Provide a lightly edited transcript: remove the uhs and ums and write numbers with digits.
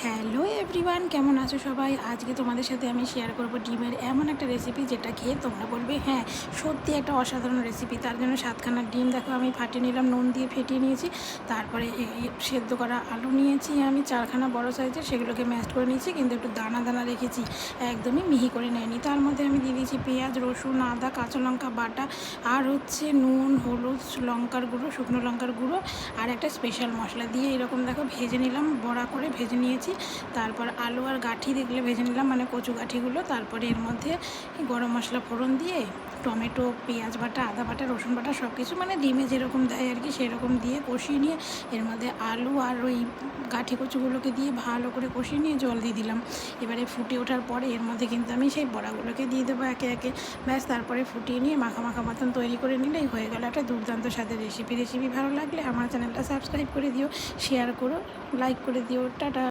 Hello everyone, কেমন আছো সবাই? আজকে তোমাদের সাথে আমি শেয়ার করব ডিমের এমন একটা রেসিপি যেটা খেয়ে তোমরা বলবে হ্যাঁ সত্যি একটা অসাধারণ রেসিপি। তার জন্য 7খানা ডিম দেখো আমি ফাটিয়ে নিলাম, নুন দিয়ে ফেটিয়ে নিয়েছি। তারপরে সেদ্ধ করা আলু নিয়েছি আমি 4খানা বড় সাইজের, সেগুলোকে ম্যাশ করে নিয়েছি, কিন্তু একটু দানা দানা রেখেছি, একদমই মিহি করে নেয়নি। তার মধ্যে আমি দিয়ে দিয়েছি পেঁয়াজ, রসুন, আদা, কাঁচা লঙ্কা বাটা, আর হচ্ছে নুন, হলুদ, লঙ্কার গুঁড়ো, শুকনো লঙ্কার গুঁড়ো, আর একটা স্পেশাল মশলা দিয়ে এরকম দেখো ভেজে নিলাম, বড়া করে ভেজে নিয়েছি। তারপর আলু আর গাঁঠি দেখলে ভেজে নিলাম, মানে কচু গাঁঠিগুলো। তারপরে এর মধ্যে গরম মশলা ফোড়ন দিয়ে টমেটো, পেঁয়াজ বাটা, আদা বাটা, রসুন বাটা সব কিছু মানে ডিমে যেরকম দেয় আর কি সেরকম দিয়ে কষিয়ে নিয়ে এর মধ্যে আলু আর ওই গাঁঠি কচুগুলোকে দিয়ে ভালো করে কষিয়ে নিয়ে জল দিয়ে দিলাম। এবারে ফুটে ওঠার পরে এর মধ্যে কিন্তু আমি সেই বড়াগুলোকে দিয়ে দেবো একে একে। ব্যাস, তারপরে ফুটিয়ে নিয়ে মাখা মাখা মতন তৈরি করে নিলেই হয়ে গেল একটা দুর্দান্ত স্বাদের রেসিপি। ভালো লাগলে আমার চ্যানেলটা সাবস্ক্রাইব করে দিও, শেয়ার করো, লাইক করে দিও। টাটা।